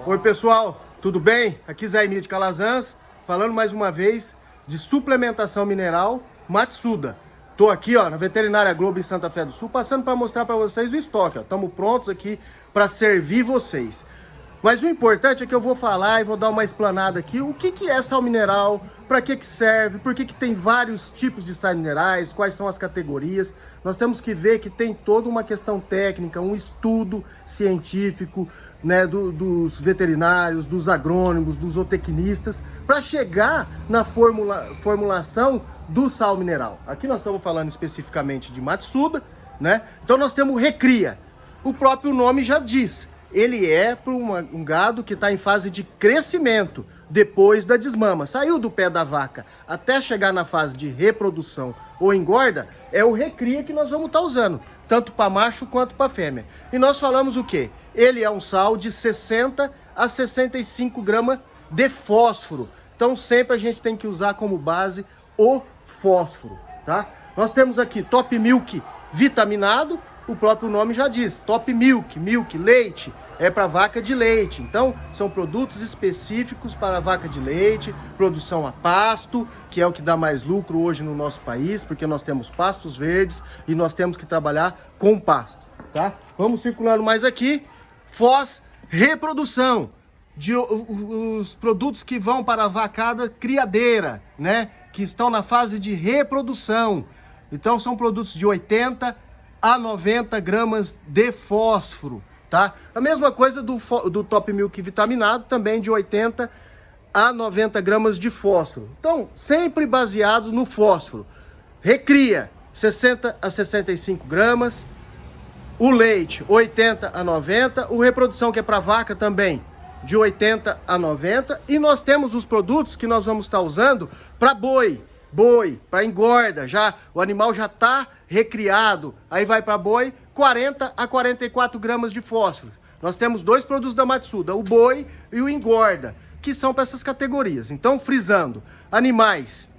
Oi pessoal, tudo bem? Aqui Zé Emílio de Calazans, falando mais uma vez de suplementação mineral Matsuda. Tô aqui na Veterinária Globo em Santa Fé do Sul, passando para mostrar para vocês o estoque. Estamos prontos aqui para servir vocês. Mas o importante é que eu vou falar e vou dar uma explanada aqui. O que é sal mineral, para que serve, por que tem vários tipos de sais minerais, quais são as categorias. Nós temos que ver que tem toda uma questão técnica, um estudo científico, né, dos veterinários, dos agrônomos, dos zootecnistas, para chegar na formulação do sal mineral. Aqui nós estamos falando especificamente de Matsuda, né? Então nós temos recria. O próprio nome já diz. Ele é para um gado que está em fase de crescimento depois da desmama. Saiu do pé da vaca até chegar na fase de reprodução ou engorda, é o recria que nós vamos estar usando, tanto para macho quanto para fêmea. E nós falamos o quê? Ele é um sal de 60 a 65 gramas de fósforo. Então sempre a gente tem que usar como base o fósforo, tá? Nós temos aqui Top Milk vitaminado. O próprio nome já diz, Top Milk, leite, é para vaca de leite. Então, são produtos específicos para vaca de leite, produção a pasto, que é o que dá mais lucro hoje no nosso país, porque nós temos pastos verdes e nós temos que trabalhar com pasto, tá? Vamos circulando mais aqui. Foz, reprodução, os produtos que vão para a vacada criadeira, né? Que estão na fase de reprodução. Então, são produtos de 80 a 90 gramas de fósforo, tá? A mesma coisa do Top Milk vitaminado, também de 80 a 90 gramas de fósforo. Então, sempre baseado no fósforo. Recria, 60 a 65 gramas. O leite, 80 a 90. O reprodução, que é para vaca também, de 80 a 90. E nós temos os produtos que nós vamos estar usando para boi, para engorda, o animal já está recriado, aí vai para boi, 40 a 44 gramas de fósforo. Nós temos dois produtos da Matsuda, o boi e o engorda, que são para essas categorias. Então, frisando, animais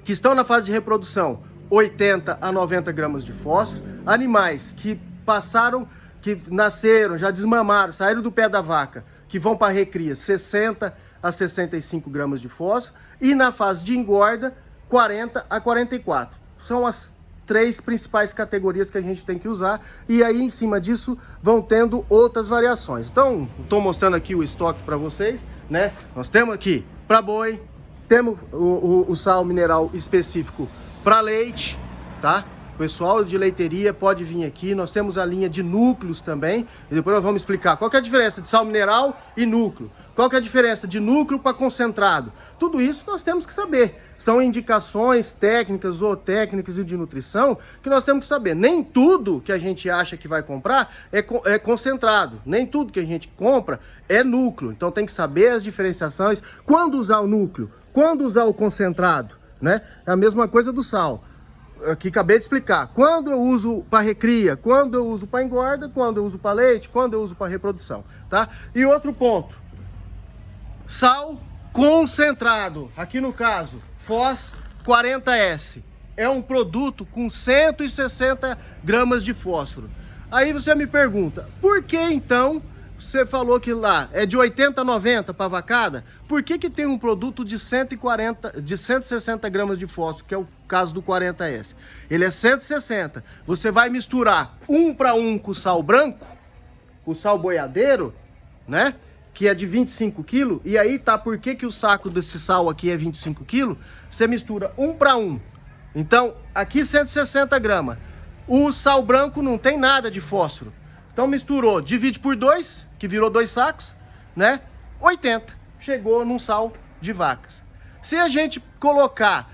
que estão na fase de reprodução, 80 a 90 gramas de fósforo, animais que passaram, que nasceram, já desmamaram, saíram do pé da vaca, que vão para recria, 60 a 65 gramas de fósforo, e na fase de engorda, 40 a 44. São as três principais categorias que a gente tem que usar, e aí em cima disso vão tendo outras variações. Então, estou mostrando aqui o estoque para vocês, né? Nós temos aqui para boi, temos o sal mineral específico para leite, tá? O pessoal de leiteria pode vir aqui. Nós temos a linha de núcleos também, e depois nós vamos explicar qual que é a diferença de sal mineral e núcleo. Qual que é a diferença de núcleo para concentrado? Tudo isso nós temos que saber. São indicações técnicas ou técnicas e de nutrição que nós temos que saber. Nem tudo que a gente acha que vai comprar é concentrado. Nem tudo que a gente compra é núcleo. Então tem que saber as diferenciações. Quando usar o núcleo? Quando usar o concentrado? Né? É a mesma coisa do sal. Aqui acabei de explicar. Quando eu uso para recria, quando eu uso para engorda, quando eu uso para leite, quando eu uso para reprodução. Tá? E outro ponto. Sal concentrado, aqui no caso, Foz 40S, é um produto com 160 gramas de fósforo. Aí você me pergunta, por que então você falou que lá é de 80 a 90 para vacada? Por que tem um produto de 160 gramas de fósforo, que é o caso do 40S? Ele é 160, você vai misturar 1 para 1 com o sal branco, o sal boiadeiro, né? Que é de 25 kg, e aí tá por que o saco desse sal aqui é 25 kg, você mistura 1 para 1. Então, aqui 160 gramas. O sal branco não tem nada de fósforo. Então misturou, divide por 2, que virou 2 sacos, né? 80. Chegou num sal de vacas. Se a gente colocar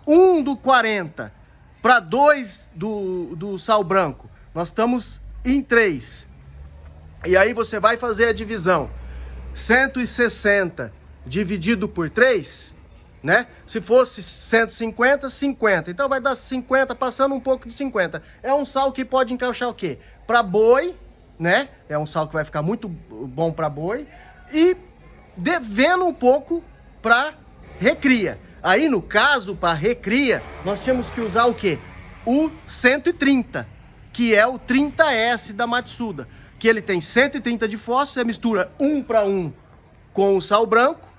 1 do 40 para 2 do sal branco, nós estamos em 3. E aí você vai fazer a divisão. 160 dividido por 3, né? Se fosse 150, 50. Então vai dar 50, passando um pouco de 50. É um sal que pode encaixar o quê? Para boi, né? É um sal que vai ficar muito bom para boi. E devendo um pouco para recria. Aí no caso, para recria, nós tínhamos que usar o quê? O 130, que é o 30S da Matsuda, que ele tem 130 de fósforo, você mistura 1 para 1 com o sal branco,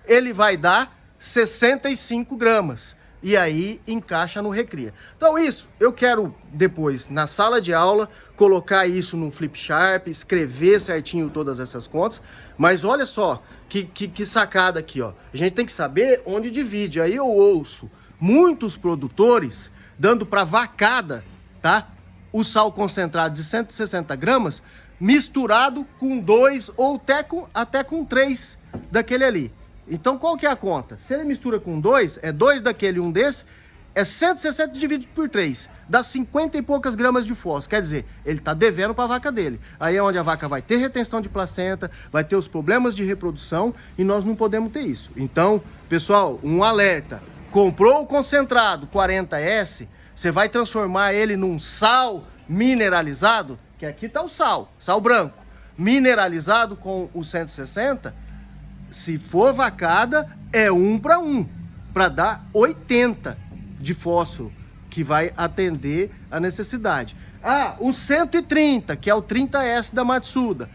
ele vai dar 65 gramas. E aí encaixa no Recria. Então isso, eu quero depois, na sala de aula, colocar isso no Flipchart, escrever certinho todas essas contas. Mas olha só, que sacada aqui, ó. A gente tem que saber onde divide. Aí eu ouço muitos produtores dando para vacada, tá? O sal concentrado de 160 gramas misturado com 2 ou até com 3 daquele ali. Então, qual que é a conta? Se ele mistura com 2, é 2 daquele e 1 desse, é 160 dividido por 3. Dá 50 e poucas gramas de fósforo. Quer dizer, ele está devendo para a vaca dele. Aí é onde a vaca vai ter retenção de placenta, vai ter os problemas de reprodução e nós não podemos ter isso. Então, pessoal, um alerta. Comprou o concentrado 40S, você vai transformar ele num sal mineralizado, que aqui está o sal branco, mineralizado com o 160, se for vacada, é 1 para 1, para dar 80 de fósforo, que vai atender a necessidade. Ah, o 130, que é o 30S da Matsuda.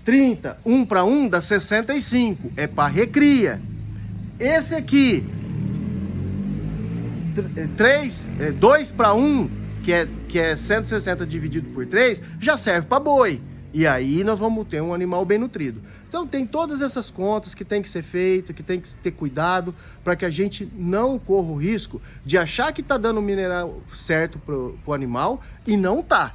30, 1 para 1 dá 65, é para recria. Esse aqui, 2 para 1, que é 160 dividido por 3, já serve para boi. E aí nós vamos ter um animal bem nutrido. Então tem todas essas contas que tem que ser feita, que tem que ter cuidado para que a gente não corra o risco de achar que está dando o mineral certo para o animal e não tá.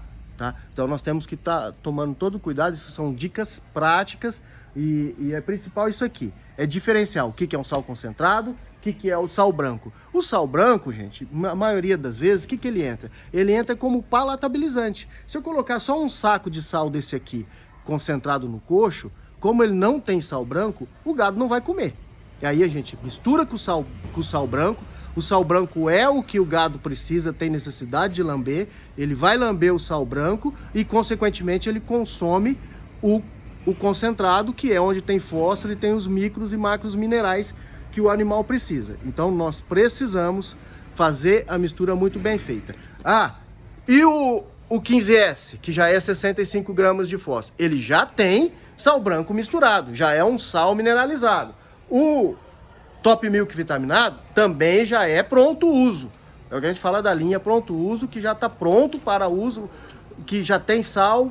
Então nós temos que estar tomando todo cuidado. Isso são dicas práticas e é principal isso aqui. É diferenciar o que é um sal concentrado, o que é o sal branco. O sal branco, gente, a maioria das vezes, o que ele entra? Ele entra como palatabilizante. Se eu colocar só um saco de sal desse aqui, concentrado no coxo, como ele não tem sal branco, o gado não vai comer. E aí a gente mistura com o sal branco. O sal branco é o que o gado precisa, tem necessidade de lamber. Ele vai lamber o sal branco e, consequentemente, ele consome o concentrado, que é onde tem fósforo e tem os micros e macros minerais que o animal precisa. Então nós precisamos fazer a mistura muito bem feita. Ah, e o 15S, que já é 65 gramas de fósforo, ele já tem sal branco misturado, já é um sal mineralizado. O Top Milk vitaminado também já é pronto uso. É o que a gente fala da linha pronto uso, que já está pronto para uso, que já tem sal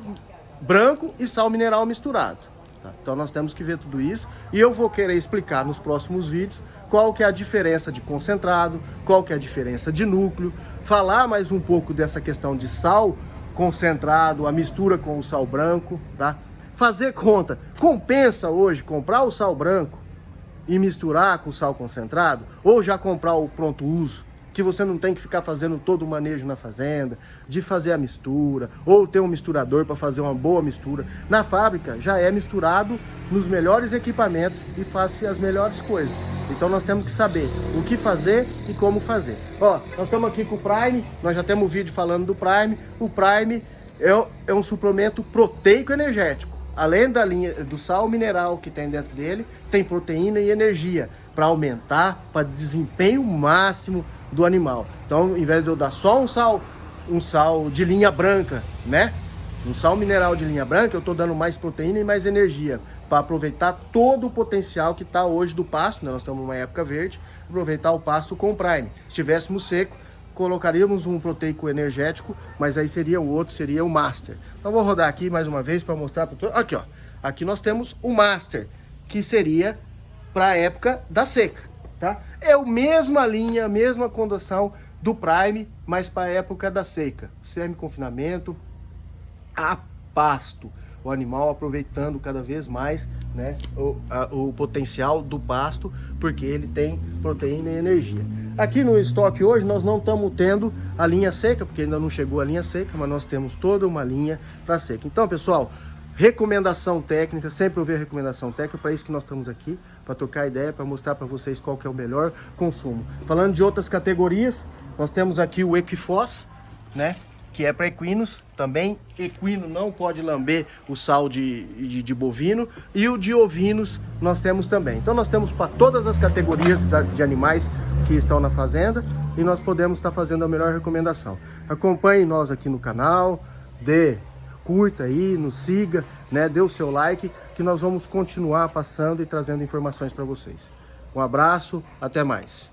branco e sal mineral misturado. Então nós temos que ver tudo isso e eu vou querer explicar nos próximos vídeos qual que é a diferença de concentrado, qual que é a diferença de núcleo, falar mais um pouco dessa questão de sal concentrado, a mistura com o sal branco, tá? Fazer conta, compensa hoje comprar o sal branco e misturar com o sal concentrado ou já comprar o pronto uso? Que você não tem que ficar fazendo todo o manejo na fazenda, de fazer a mistura, ou ter um misturador para fazer uma boa mistura. Na fábrica já é misturado nos melhores equipamentos e faz as melhores coisas. Então nós temos que saber o que fazer e como fazer. Ó, nós estamos aqui com o Prime, nós já temos um vídeo falando do Prime. O Prime é um suplemento proteico energético. Além da linha do sal mineral que tem dentro dele, tem proteína e energia para aumentar, para desempenho máximo do animal. Então, em vez de eu dar só um sal de linha branca, né? Um sal mineral de linha branca, eu estou dando mais proteína e mais energia para aproveitar todo o potencial que está hoje do pasto, né? Nós estamos numa época verde, aproveitar o pasto com o Prime. Se estivéssemos seco, colocaríamos um proteico energético, mas aí seria o outro, seria o Master. Então vou rodar aqui mais uma vez para mostrar para todos. Aqui, ó. Aqui nós temos o Master, que seria para a época da seca, tá? É a mesma linha, a mesma condução do Prime, mas para a época da seca. Semi-confinamento a pasto. O animal aproveitando cada vez mais, né, o potencial do pasto, porque ele tem proteína e energia. Aqui no estoque hoje nós não estamos tendo a linha seca, porque ainda não chegou a linha seca, mas nós temos toda uma linha para seca. Então, pessoal, recomendação técnica, sempre ouvir recomendação técnica, para isso que nós estamos aqui, para trocar ideia, para mostrar para vocês qual que é o melhor consumo. Falando de outras categorias, nós temos aqui o Equifós, né, que é para equinos, também equino não pode lamber o sal de bovino, e o de ovinos nós temos também. Então nós temos para todas as categorias de animais que estão na fazenda, e nós podemos estar fazendo a melhor recomendação. Acompanhe nós aqui no canal, dê curta aí, nos siga, né? Dê o seu like, que nós vamos continuar passando e trazendo informações para vocês. Um abraço, até mais.